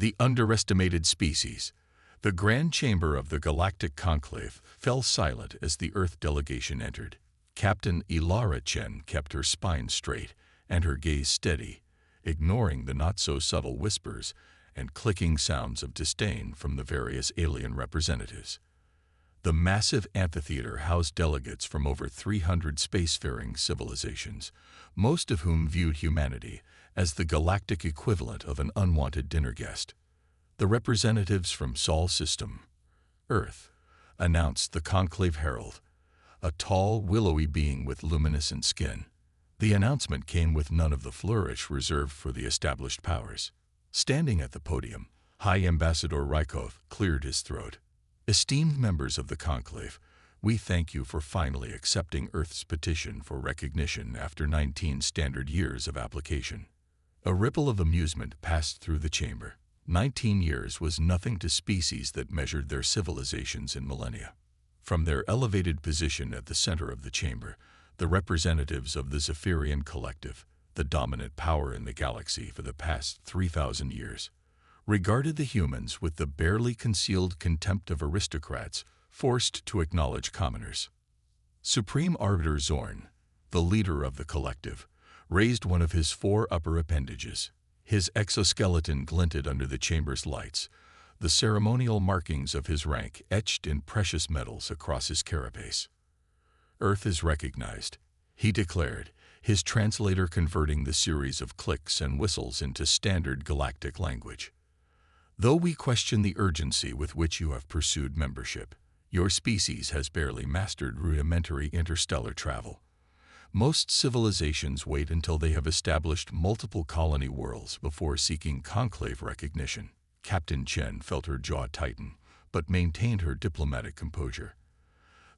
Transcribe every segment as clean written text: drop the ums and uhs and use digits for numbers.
The underestimated species. The grand chamber of the Galactic Conclave fell silent as the Earth delegation entered. Captain Ilara Chen kept her spine straight and her gaze steady, ignoring the not-so-subtle whispers and clicking sounds of disdain from the various alien representatives. The massive amphitheater housed delegates from over 300 spacefaring civilizations, most of whom viewed humanity as the galactic equivalent of an unwanted dinner guest. The representatives from Sol System, Earth, announced the Conclave Herald, a tall, willowy being with luminescent skin. The announcement came with none of the flourish reserved for the established powers. Standing at the podium, High Ambassador Rykov cleared his throat. Esteemed members of the Conclave, we thank you for finally accepting Earth's petition for recognition after 19 standard years of application. A ripple of amusement passed through the chamber. 19 years was nothing to species that measured their civilizations in millennia. From their elevated position at the center of the chamber, the representatives of the Zephyrian Collective, the dominant power in the galaxy for the past 3,000 years, regarded the humans with the barely concealed contempt of aristocrats forced to acknowledge commoners. Supreme Arbiter Zorn, the leader of the collective, raised one of his 4 upper appendages. His exoskeleton glinted under the chamber's lights, the ceremonial markings of his rank etched in precious metals across his carapace. Earth is recognized, he declared, his translator converting the series of clicks and whistles into standard galactic language. Though we question the urgency with which you have pursued membership, your species has barely mastered rudimentary interstellar travel. Most civilizations wait until they have established multiple colony worlds before seeking conclave recognition. Captain Chen felt her jaw tighten, but maintained her diplomatic composure.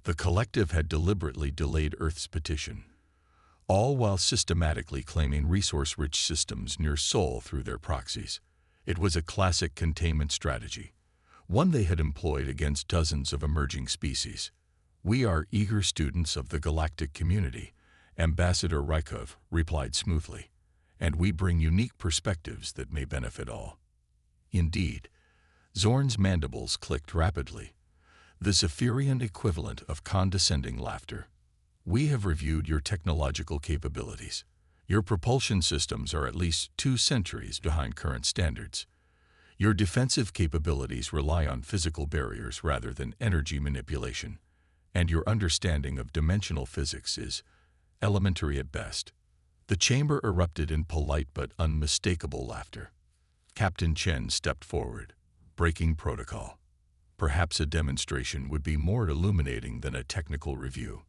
The collective had deliberately delayed Earth's petition, all while systematically claiming resource-rich systems near Sol through their proxies. It was a classic containment strategy, one they had employed against dozens of emerging species. We are eager students of the galactic community, Ambassador Rykov replied smoothly, and we bring unique perspectives that may benefit all. Indeed, Zorn's mandibles clicked rapidly, the Zephyrian equivalent of condescending laughter. We have reviewed your technological capabilities. Your propulsion systems are at least 2 centuries behind current standards. Your defensive capabilities rely on physical barriers rather than energy manipulation, and your understanding of dimensional physics is elementary at best. The chamber erupted in polite but unmistakable laughter. Captain Chen stepped forward, breaking protocol. Perhaps a demonstration would be more illuminating than a technical review.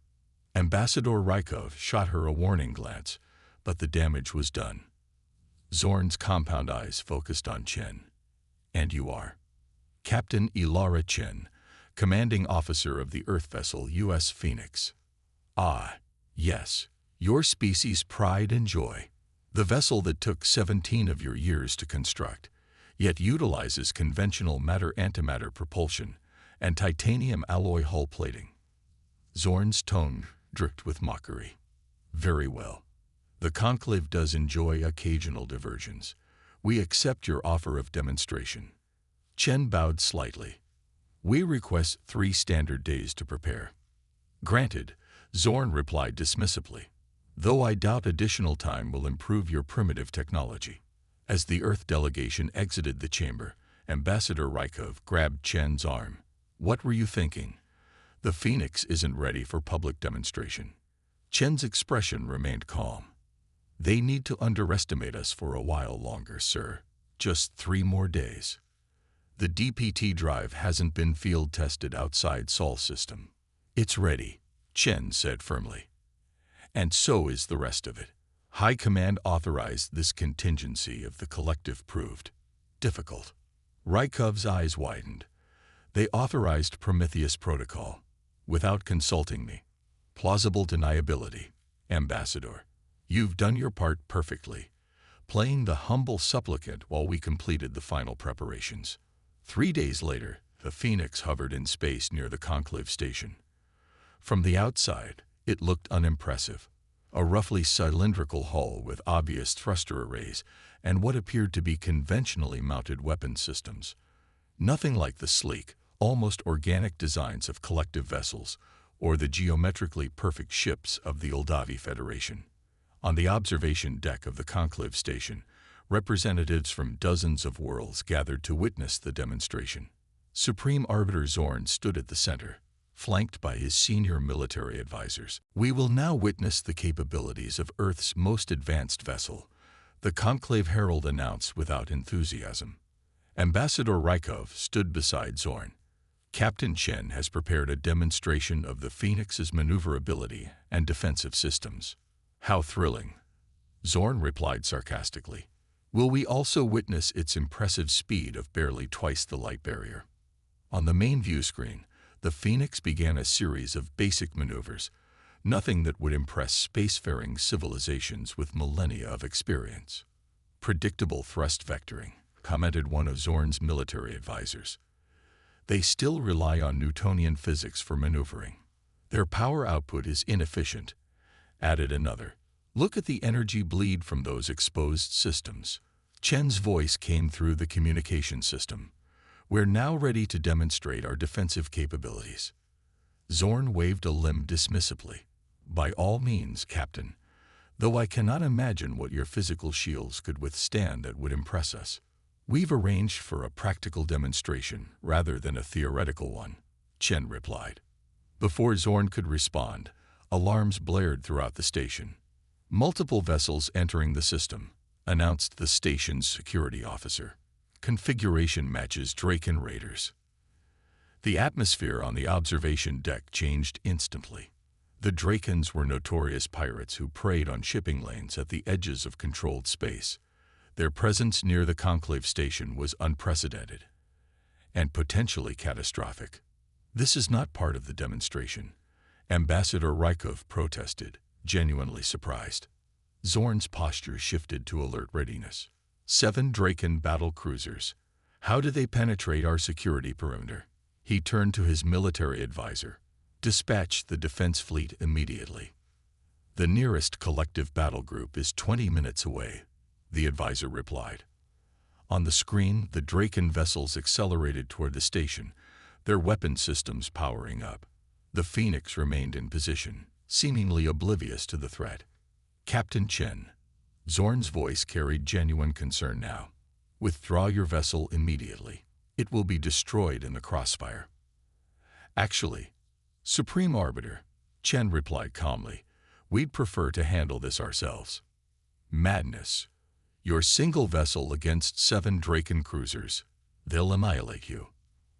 Ambassador Rykov shot her a warning glance, but the damage was done. Zorn's compound eyes focused on Chen. And you are? Captain Ilara Chen, commanding officer of the Earth vessel U.S. Phoenix. Ah, yes, your species' pride and joy. The vessel that took 17 of your years to construct, yet utilizes conventional matter-antimatter propulsion and titanium alloy hull plating. Zorn's tone dripped with mockery. Very well. The Conclave does enjoy occasional diversions. We accept your offer of demonstration. Chen bowed slightly. We request 3 standard days to prepare. Granted, Zorn replied dismissively, though I doubt additional time will improve your primitive technology. As the Earth delegation exited the chamber, Ambassador Rykov grabbed Chen's arm. What were you thinking? The Phoenix isn't ready for public demonstration. Chen's expression remained calm. They need to underestimate us for a while longer, sir. Just 3 more days. The DPT drive hasn't been field tested outside Sol System. It's ready, Chen said firmly. And so is the rest of it. High Command authorized this contingency if the collective proved difficult. Rykov's eyes widened. They authorized Prometheus Protocol, without consulting me. Plausible deniability, Ambassador. You've done your part perfectly, playing the humble supplicant while we completed the final preparations. 3 days later, the Phoenix hovered in space near the Conclave station. From the outside, it looked unimpressive. a roughly cylindrical hull with obvious thruster arrays and what appeared to be conventionally mounted weapons systems. Nothing like the sleek, almost organic designs of collective vessels or the geometrically perfect ships of the Oldavi Federation. On the observation deck of the Conclave Station, representatives from dozens of worlds gathered to witness the demonstration. Supreme Arbiter Zorn stood at the center, flanked by his senior military advisors. "We will now witness the capabilities of Earth's most advanced vessel," the Conclave Herald announced without enthusiasm. Ambassador Rykov stood beside Zorn. "Captain Chen has prepared a demonstration of the Phoenix's maneuverability and defensive systems." "How thrilling," Zorn replied sarcastically. "Will we also witness its impressive speed of barely twice the light barrier?" On the main view screen, the Phoenix began a series of basic maneuvers, nothing that would impress spacefaring civilizations with millennia of experience. "Predictable thrust vectoring," commented one of Zorn's military advisors. "They still rely on Newtonian physics for maneuvering. Their power output is inefficient," added another. "Look at the energy bleed from those exposed systems." Chen's voice came through the communication system. "We're now ready to demonstrate our defensive capabilities." Zorn waved a limb dismissively. "By all means, Captain, though I cannot imagine what your physical shields could withstand that would impress us. We've arranged for a practical demonstration rather than a theoretical one," Chen replied. Before Zorn could respond, alarms blared throughout the station. "Multiple vessels entering the system," announced the station's security officer. "Configuration matches Draken raiders." The atmosphere on the observation deck changed instantly. The Drakens were notorious pirates who preyed on shipping lanes at the edges of controlled space. Their presence near the Conclave Station was unprecedented and potentially catastrophic. "This is not part of the demonstration," Ambassador Rykov protested, genuinely surprised. Zorn's posture shifted to alert readiness. 7 Draken battle cruisers. How do they penetrate our security perimeter?" He turned to his military advisor. "Dispatch the defense fleet immediately." "The nearest collective battle group is 20 minutes away," the advisor replied. On the screen, the Draken vessels accelerated toward the station, their weapon systems powering up. The Phoenix remained in position, seemingly oblivious to the threat. "Captain Chen," Zorn's voice carried genuine concern now. "Withdraw your vessel immediately. It will be destroyed in the crossfire." "Actually, Supreme Arbiter," Chen replied calmly, "we'd prefer to handle this ourselves." "Madness. Your single vessel against 7 Draken cruisers. They'll annihilate you.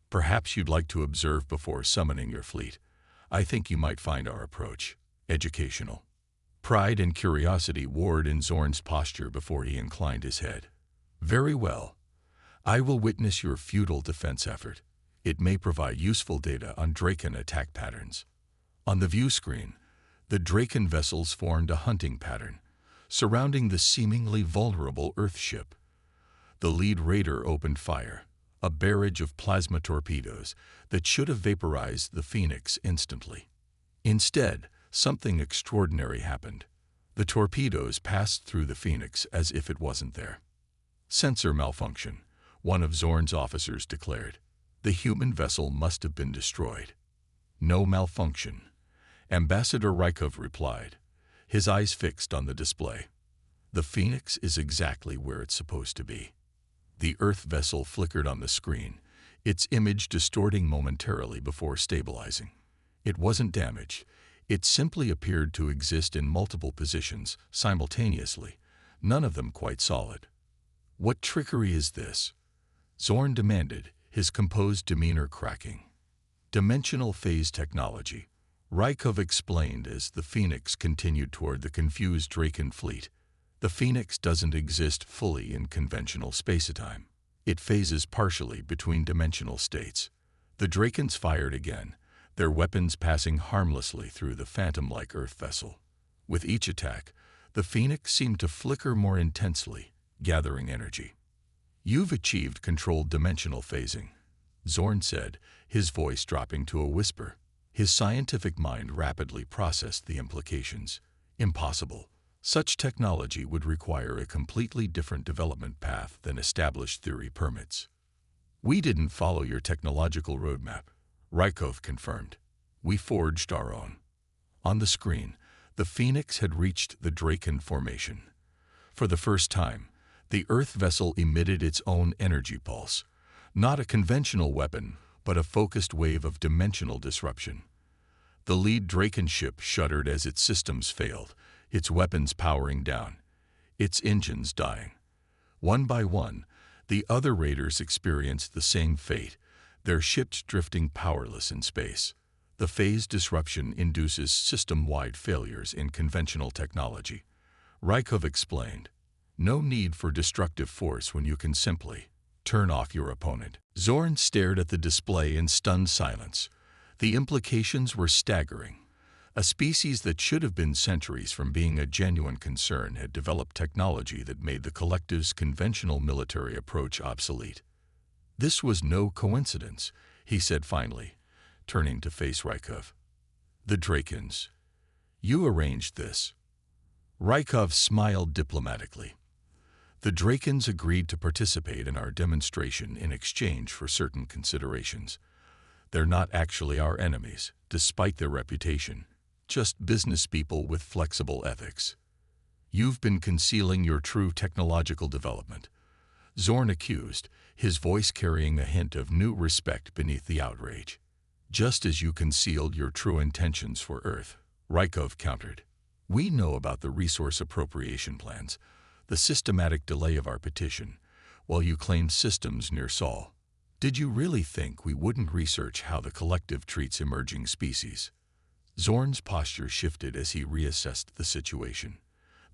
Perhaps you'd like to observe before summoning your fleet. I think you might find our approach educational." Pride and curiosity warred in Zorn's posture before he inclined his head. "Very well. I will witness your futile defense effort. It may provide useful data on Draken attack patterns." On the view screen, the Draken vessels formed a hunting pattern, surrounding the seemingly vulnerable Earth ship. The lead raider opened fire, a barrage of plasma torpedoes that should have vaporized the Phoenix instantly. Instead, something extraordinary happened. The torpedoes passed through the Phoenix as if it wasn't there. "Sensor malfunction," one of Zorn's officers declared. "The human vessel must have been destroyed." "No malfunction," Ambassador Rykov replied, his eyes fixed on the display. "The Phoenix is exactly where it's supposed to be." The Earth vessel flickered on the screen, its image distorting momentarily before stabilizing. It wasn't damaged. It simply appeared to exist in multiple positions simultaneously, none of them quite solid. "What trickery is this?" Zorn demanded, his composed demeanor cracking. "Dimensional phase technology," Rykov explained as the Phoenix continued toward the confused Draken fleet. "The Phoenix doesn't exist fully in conventional spacetime. It phases partially between dimensional states." The Drakens fired again, their weapons passing harmlessly through the phantom-like Earth vessel. With each attack, the Phoenix seemed to flicker more intensely, gathering energy. "You've achieved controlled dimensional phasing," Zorn said, his voice dropping to a whisper. His scientific mind rapidly processed the implications. Impossible. Such technology would require a completely different development path than established theory permits. We didn't follow your technological roadmap, Rykov confirmed. We forged our own. On the screen, the Phoenix had reached the Draken formation. For the first time, the Earth vessel emitted its own energy pulse, not a conventional weapon, but a focused wave of dimensional disruption. The lead Draken ship shuddered as its systems failed, its weapons powering down, its engines dying. One by one, the other raiders experienced the same fate, their ships drifting powerless in space. The phase disruption induces system-wide failures in conventional technology. Rykov explained, no need for destructive force when you can simply turn off your opponent. Zorn stared at the display in stunned silence. The implications were staggering. A species that should have been centuries from being a genuine concern had developed technology that made the Collective's conventional military approach obsolete. This was no coincidence, he said finally, turning to face Rykov. The Drakens. You arranged this. Rykov smiled diplomatically. The Drakens agreed to participate in our demonstration in exchange for certain considerations. They're not actually our enemies, despite their reputation. Just business people with flexible ethics. You've been concealing your true technological development, Zorn accused, his voice carrying a hint of new respect beneath the outrage. Just as you concealed your true intentions for Earth, Rykov countered. We know about the resource appropriation plans, the systematic delay of our petition, while you claimed systems near Sol. Did you really think we wouldn't research how the Collective treats emerging species? Zorn's posture shifted as he reassessed the situation.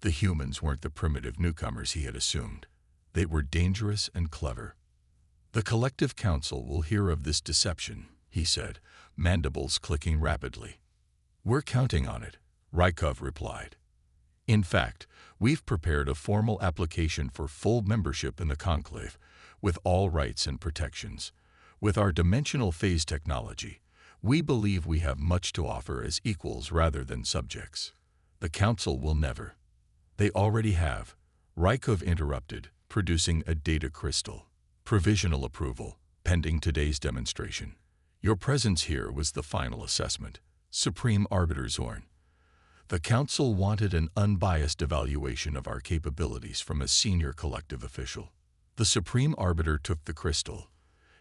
The humans weren't the primitive newcomers he had assumed. They were dangerous and clever. The Collective Council will hear of this deception, he said, mandibles clicking rapidly. We're counting on it, Rykov replied. In fact, we've prepared a formal application for full membership in the Conclave, with all rights and protections. With our dimensional phase technology, we believe we have much to offer as equals rather than subjects. The Council will never. They already have, Rykov interrupted, producing a data crystal. Provisional approval, pending today's demonstration. Your presence here was the final assessment. Supreme Arbiter Zorn. The Council wanted an unbiased evaluation of our capabilities from a senior Collective official. The Supreme Arbiter took the crystal,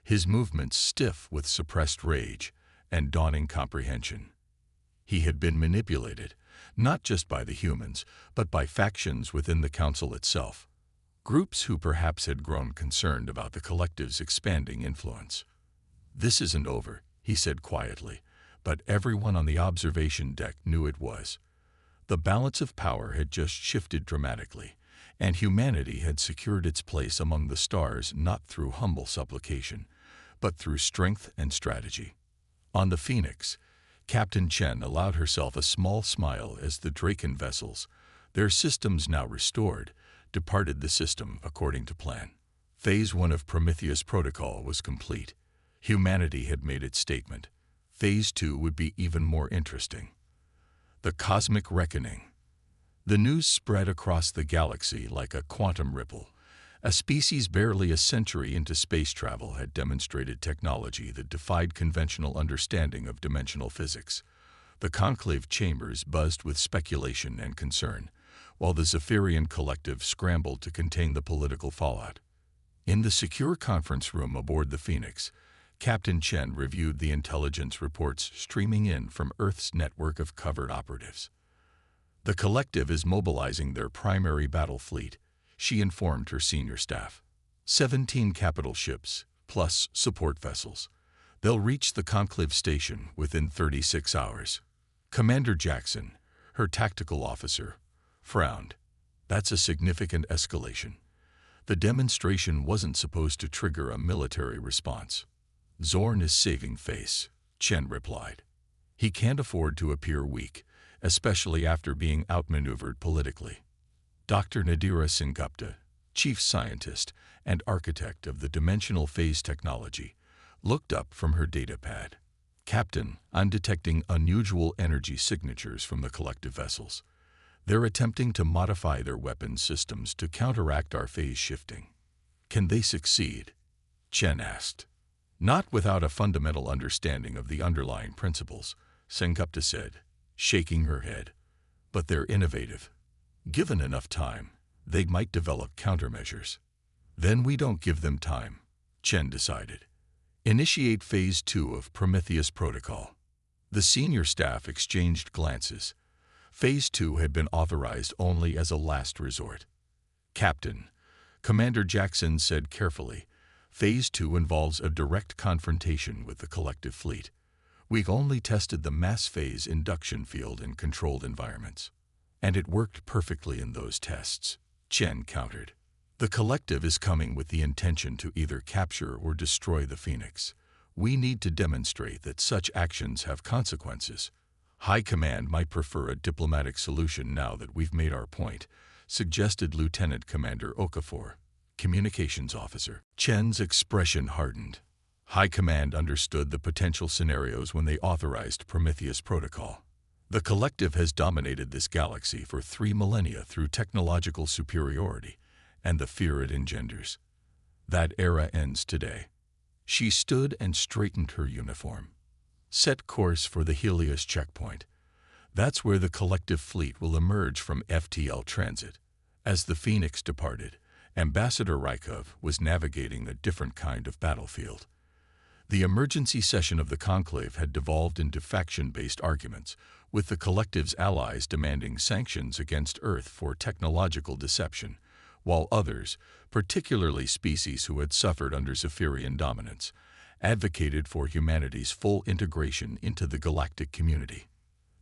his movements stiff with suppressed rage and dawning comprehension. He had been manipulated, not just by the humans, but by factions within the Council itself. Groups who perhaps had grown concerned about the Collective's expanding influence. This isn't over, he said quietly, but everyone on the observation deck knew it was. The balance of power had just shifted dramatically, and humanity had secured its place among the stars not through humble supplication, but through strength and strategy. On the Phoenix, Captain Chen allowed herself a small smile as the Draken vessels, their systems now restored, departed the system according to plan. Phase 1 of Prometheus Protocol was complete. Humanity had made its statement. Phase 2 would be even more interesting. The Cosmic Reckoning. The news spread across the galaxy like a quantum ripple. A species barely a century into space travel had demonstrated technology that defied conventional understanding of dimensional physics. The conclave chambers buzzed with speculation and concern, while the Zephyrian Collective scrambled to contain the political fallout. In the secure conference room aboard the Phoenix, Captain Chen reviewed the intelligence reports streaming in from Earth's network of covered operatives. The Collective is mobilizing their primary battle fleet, she informed her senior staff. 17 capital ships, plus support vessels. They'll reach the Conclave station within 36 hours. Commander Jackson, her tactical officer, frowned. That's a significant escalation. The demonstration wasn't supposed to trigger a military response. Zorn is saving face, Chen replied. He can't afford to appear weak, especially after being outmaneuvered politically. Dr. Nadira Sengupta, chief scientist and architect of the dimensional phase technology, looked up from her datapad. Captain, I'm detecting unusual energy signatures from the Collective vessels. They're attempting to modify their weapons systems to counteract our phase shifting. Can they succeed? Chen asked. Not without a fundamental understanding of the underlying principles, Sengupta said, shaking her head. But they're innovative. Given enough time, they might develop countermeasures. Then we don't give them time, Chen decided. Initiate Phase 2 of Prometheus Protocol. The senior staff exchanged glances. Phase 2 had been authorized only as a last resort. Captain, Commander Jackson said carefully, Phase 2 involves a direct confrontation with the collective fleet. We've only tested the mass phase induction field in controlled environments. And it worked perfectly in those tests, Chen countered. The collective is coming with the intention to either capture or destroy the Phoenix. We need to demonstrate that such actions have consequences. High Command might prefer a diplomatic solution now that we've made our point, suggested Lieutenant Commander Okafor, Communications Officer. Chen's expression hardened. High Command understood the potential scenarios when they authorized Prometheus Protocol. The collective has dominated this galaxy for 3 millennia through technological superiority and the fear it engenders. That era ends today. She stood and straightened her uniform. Set course for the Helios checkpoint. That's where the collective fleet will emerge from FTL transit. As the Phoenix departed, Ambassador Rykov was navigating a different kind of battlefield. The emergency session of the Conclave had devolved into faction-based arguments, with the collective's allies demanding sanctions against Earth for technological deception, while others, particularly species who had suffered under Zephyrian dominance, advocated for humanity's full integration into the galactic community.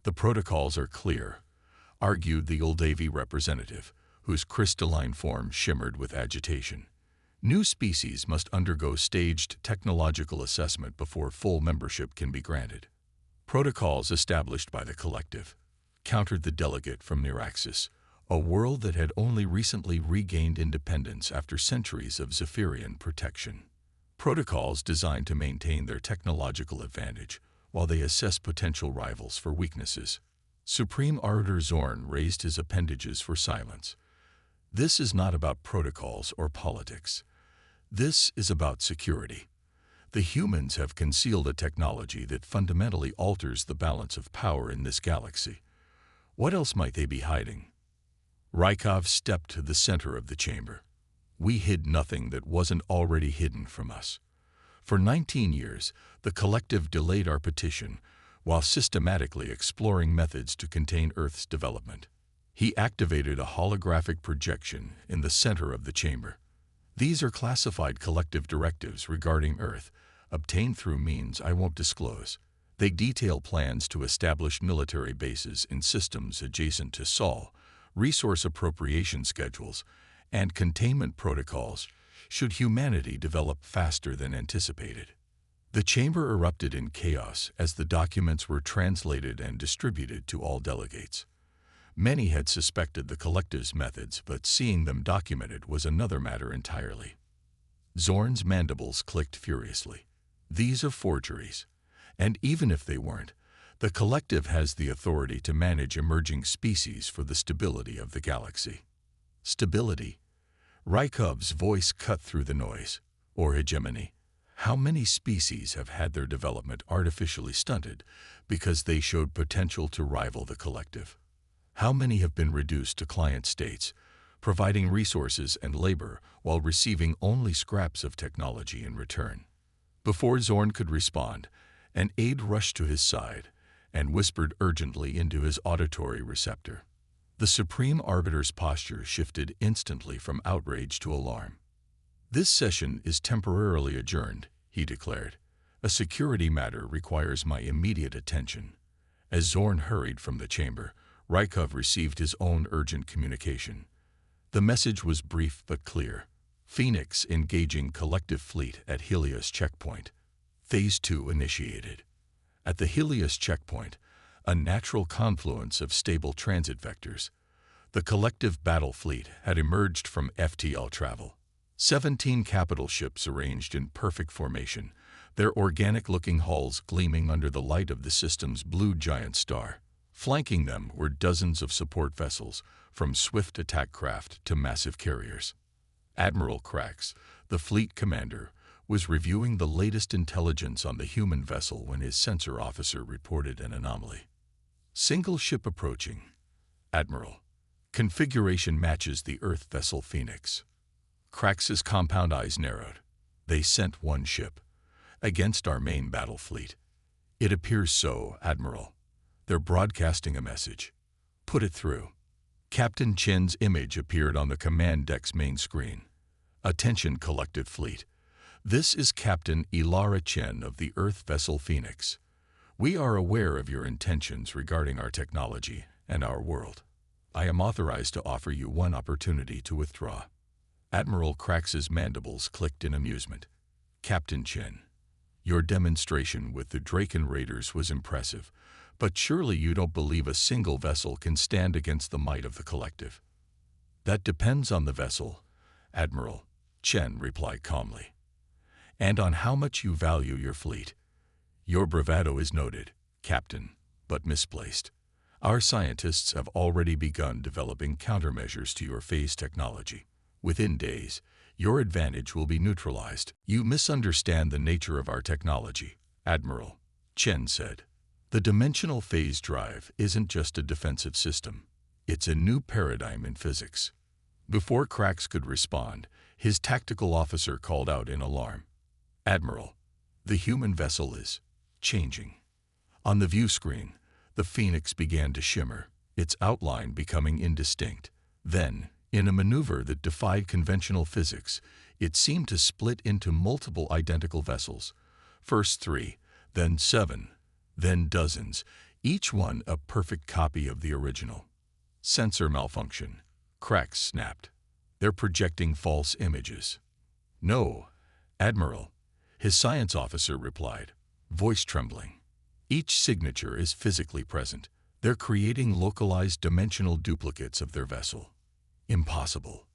The protocols are clear, argued the Uldavi representative, whose crystalline form shimmered with agitation. New species must undergo staged technological assessment before full membership can be granted. Protocols established by the collective, countered the delegate from Neuraxis, a world that had only recently regained independence after centuries of Zephyrian protection. Protocols designed to maintain their technological advantage while they assess potential rivals for weaknesses. Supreme Arbiter Zorn raised his appendages for silence. This is not about protocols or politics. This is about security. The humans have concealed a technology that fundamentally alters the balance of power in this galaxy. What else might they be hiding? Rykov stepped to the center of the chamber. We hid nothing that wasn't already hidden from us. For 19 years, the collective delayed our petition while systematically exploring methods to contain Earth's development. He activated a holographic projection in the center of the chamber. These are classified collective directives regarding Earth, obtained through means I won't disclose. They detail plans to establish military bases in systems adjacent to Sol, resource appropriation schedules, and containment protocols should humanity develop faster than anticipated. The chamber erupted in chaos as the documents were translated and distributed to all delegates. Many had suspected the collective's methods, but seeing them documented was another matter entirely. Zorn's mandibles clicked furiously. These are forgeries. And even if they weren't, the collective has the authority to manage emerging species for the stability of the galaxy. Stability? Rykov's voice cut through the noise. Or hegemony. How many species have had their development artificially stunted because they showed potential to rival the collective? How many have been reduced to client states, providing resources and labor while receiving only scraps of technology in return? Before Zorn could respond, an aide rushed to his side and whispered urgently into his auditory receptor. The Supreme Arbiter's posture shifted instantly from outrage to alarm. "This session is temporarily adjourned," he declared. "A security matter requires my immediate attention." As Zorn hurried from the chamber, Rykov received his own urgent communication. The message was brief but clear. Phoenix engaging collective fleet at Helios checkpoint. Phase 2 initiated. At the Helios checkpoint, a natural confluence of stable transit vectors, the collective battle fleet had emerged from FTL travel. 17 capital ships arranged in perfect formation, their organic-looking hulls gleaming under the light of the system's blue giant star. Flanking them were dozens of support vessels, from swift attack craft to massive carriers. Admiral Krax, the fleet commander, was reviewing the latest intelligence on the human vessel when his sensor officer reported an anomaly. Single ship approaching. Admiral. Configuration matches the Earth vessel Phoenix. Krax's compound eyes narrowed. They sent one ship. Against our main battle fleet. It appears so, Admiral. They're broadcasting a message. Put it through. Captain Chen's image appeared on the command deck's main screen. Attention, collective fleet. This is Captain Ilara Chen of the Earth vessel Phoenix. We are aware of your intentions regarding our technology and our world. I am authorized to offer you one opportunity to withdraw. Admiral Krax's mandibles clicked in amusement. Captain Chen, your demonstration with the Draken Raiders was impressive, but surely you don't believe a single vessel can stand against the might of the collective. That depends on the vessel, Admiral, Chen replied calmly. And on how much you value your fleet. Your bravado is noted, Captain, but misplaced. Our scientists have already begun developing countermeasures to your phase technology. Within days, your advantage will be neutralized. You misunderstand the nature of our technology, Admiral, Chen said. The dimensional phase drive isn't just a defensive system. It's a new paradigm in physics. Before Krax could respond, his tactical officer called out in alarm. Admiral, the human vessel is changing. On the view screen, the Phoenix began to shimmer, its outline becoming indistinct. Then, in a maneuver that defied conventional physics, it seemed to split into multiple identical vessels. First 3, then 7, then dozens, each one a perfect copy of the original. Sensor malfunction. Krax snapped. They're projecting false images. No, Admiral, his science officer replied, voice trembling. Each signature is physically present. They're creating localized dimensional duplicates of their vessel. Impossible.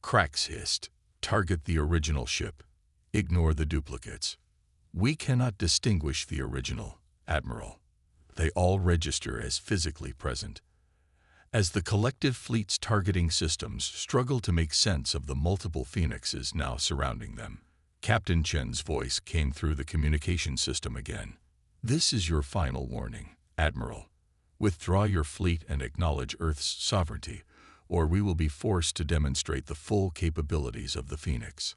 Krax hissed. Target the original ship. Ignore the duplicates. We cannot distinguish the original, Admiral. They all register as physically present. As the collective fleet's targeting systems struggle to make sense of the multiple Phoenixes now surrounding them, Captain Chen's voice came through the communication system again. This is your final warning, Admiral. Withdraw your fleet and acknowledge Earth's sovereignty, or we will be forced to demonstrate the full capabilities of the Phoenix.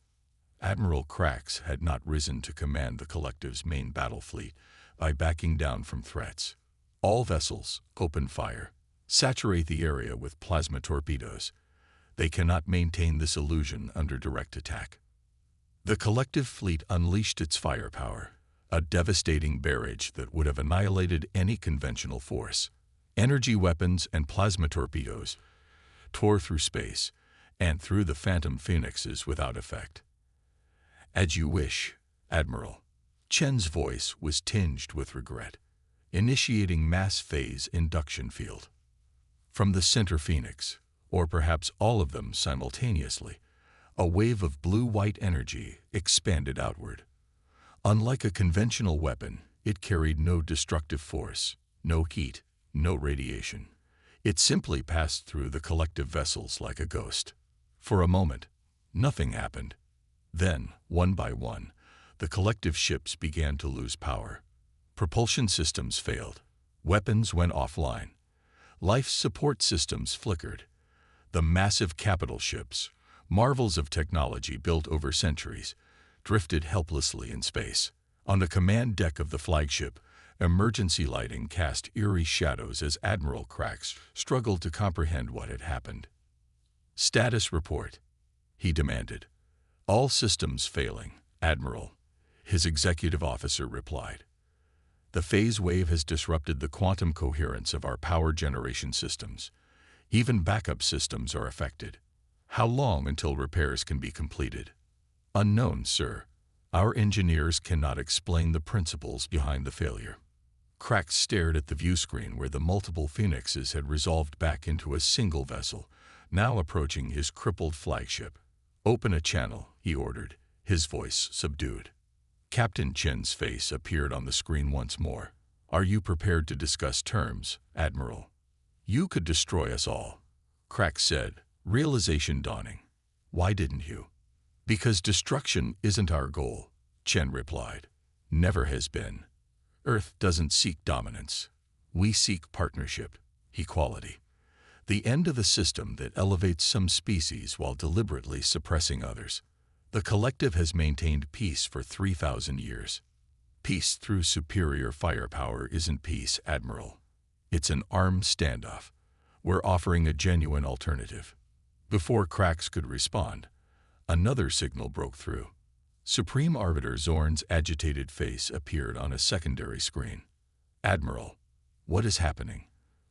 Admiral Krax had not risen to command the collective's main battle fleet by backing down from threats. All vessels, open fire. Saturate the area with plasma torpedoes. They cannot maintain this illusion under direct attack. The collective fleet unleashed its firepower, a devastating barrage that would have annihilated any conventional force. Energy weapons and plasma torpedoes tore through space and through the phantom Phoenixes without effect. As you wish, Admiral. Chen's voice was tinged with regret. Initiating mass phase induction field. From the center Phoenix, or perhaps all of them simultaneously, a wave of blue-white energy expanded outward. Unlike a conventional weapon, it carried no destructive force, no heat, no radiation. It simply passed through the collective vessels like a ghost. For a moment, nothing happened. Then, one by one, the collective ships began to lose power. Propulsion systems failed. Weapons went offline. Life support systems flickered. The massive capital ships, marvels of technology built over centuries, drifted helplessly in space. On the command deck of the flagship, emergency lighting cast eerie shadows as Admiral Krax struggled to comprehend what had happened. Status report, he demanded. All systems failing, Admiral, his executive officer replied. The phase wave has disrupted the quantum coherence of our power generation systems. Even backup systems are affected. How long until repairs can be completed? Unknown, sir. Our engineers cannot explain the principles behind the failure. Krax stared at the view screen where the multiple Phoenixes had resolved back into a single vessel, now approaching his crippled flagship. Open a channel, he ordered, his voice subdued. Captain Chen's face appeared on the screen once more. Are you prepared to discuss terms, Admiral? You could destroy us all, Crax said, realization dawning. Why didn't you? Because destruction isn't our goal, Chen replied. Never has been. Earth doesn't seek dominance. We seek partnership, equality. The end of a system that elevates some species while deliberately suppressing others. The collective has maintained peace for 3,000 years. Peace through superior firepower isn't peace, Admiral. It's an armed standoff. We're offering a genuine alternative. Before Crax could respond, another signal broke through. Supreme Arbiter Zorn's agitated face appeared on a secondary screen. Admiral, what is happening?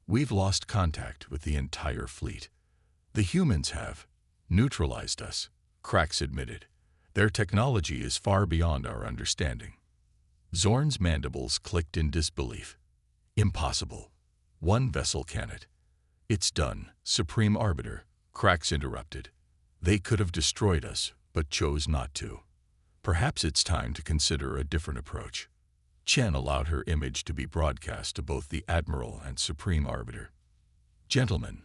We've lost contact with the entire fleet. The humans have neutralized us, Crax admitted. Their technology is far beyond our understanding. Zorn's mandibles clicked in disbelief. Impossible. One vessel cannot. It's done, Supreme Arbiter, Crax interrupted. They could have destroyed us, but chose not to. Perhaps it's time to consider a different approach. Chen allowed her image to be broadcast to both the Admiral and Supreme Arbiter. Gentlemen,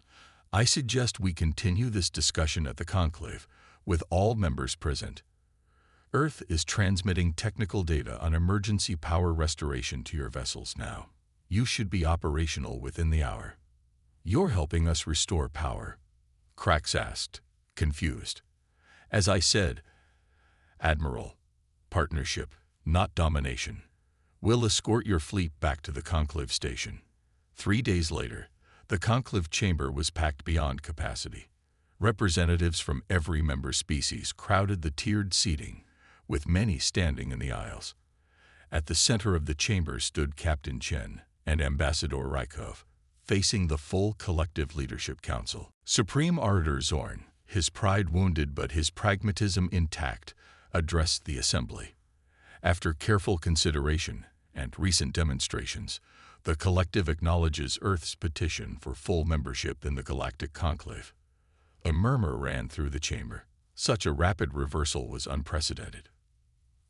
I suggest we continue this discussion at the Conclave, with all members present. Earth is transmitting technical data on emergency power restoration to your vessels now. You should be operational within the hour. You're helping us restore power, Crax asked, confused. As I said, Admiral, partnership, not domination. We'll escort your fleet back to the Conclave station. 3 days later, the Conclave chamber was packed beyond capacity. Representatives from every member species crowded the tiered seating, with many standing in the aisles. At the center of the chamber stood Captain Chen and Ambassador Rykov, facing the full collective leadership council. Supreme Arbiter Zorn, his pride wounded but his pragmatism intact, addressed the assembly. After careful consideration and recent demonstrations, the collective acknowledges Earth's petition for full membership in the Galactic Conclave. A murmur ran through the chamber. Such a rapid reversal was unprecedented.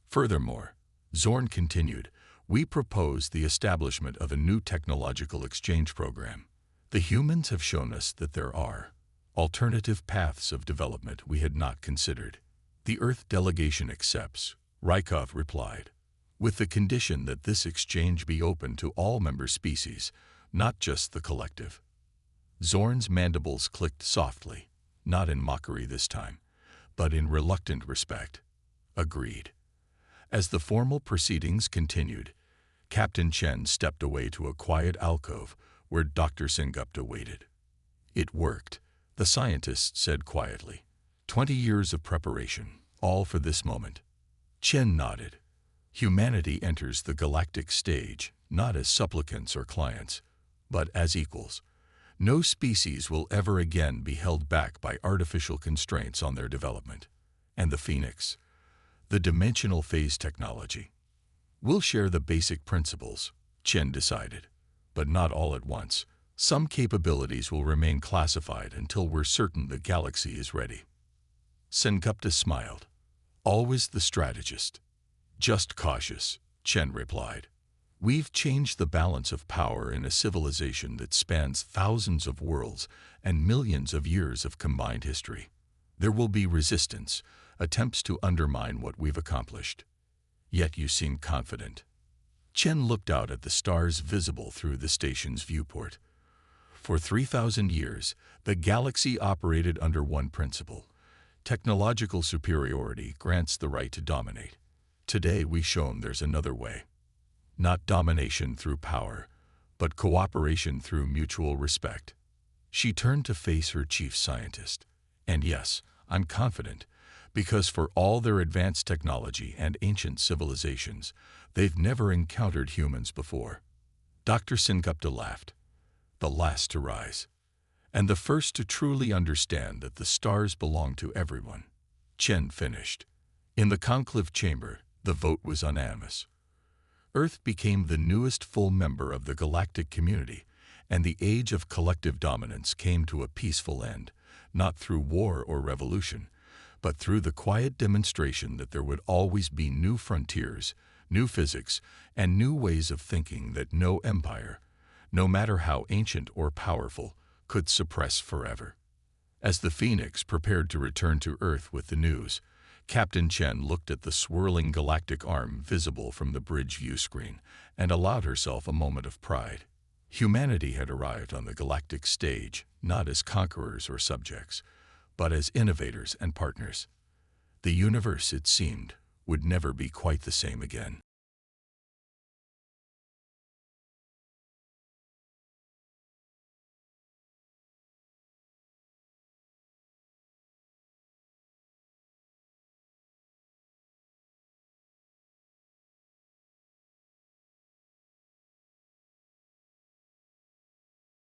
Furthermore, Zorn continued, we propose the establishment of a new technological exchange program. The humans have shown us that there are alternative paths of development we had not considered. The Earth delegation accepts, Rykov replied, with the condition that this exchange be open to all member species, not just the collective. Zorn's mandibles clicked softly, not in mockery this time, but in reluctant respect. Agreed. As the formal proceedings continued, Captain Chen stepped away to a quiet alcove where Dr. Sengupta waited. It worked, the scientist said quietly. 20 years of preparation, all for this moment. Chen nodded. Humanity enters the galactic stage, not as supplicants or clients, but as equals. No species will ever again be held back by artificial constraints on their development. And the Phoenix, the dimensional phase technology. We'll share the basic principles, Chen decided, but not all at once. Some capabilities will remain classified until we're certain the galaxy is ready. Sengupta smiled. Always the strategist. Just cautious, Chen replied. We've changed the balance of power in a civilization that spans thousands of worlds and millions of years of combined history. There will be resistance, attempts to undermine what we've accomplished. Yet you seem confident. Chen looked out at the stars visible through the station's viewport. For 3,000 years, the galaxy operated under one principle. Technological superiority grants the right to dominate. Today we've shown there's another way. Not domination through power, but cooperation through mutual respect. She turned to face her chief scientist. And yes, I'm confident, because for all their advanced technology and ancient civilizations, they've never encountered humans before. Dr. Sengupta laughed. The last to rise, and the first to truly understand that the stars belong to everyone. Chen finished. In the conclave chamber, the vote was unanimous. Earth became the newest full member of the galactic community, and the age of collective dominance came to a peaceful end, not through war or revolution, but through the quiet demonstration that there would always be new frontiers, new physics, and new ways of thinking that no empire, no matter how ancient or powerful, could suppress forever. As the Phoenix prepared to return to Earth with the news, Captain Chen looked at the swirling galactic arm visible from the bridge view screen and allowed herself a moment of pride. Humanity had arrived on the galactic stage, not as conquerors or subjects, but as innovators and partners. The universe, it seemed, would never be quite the same again.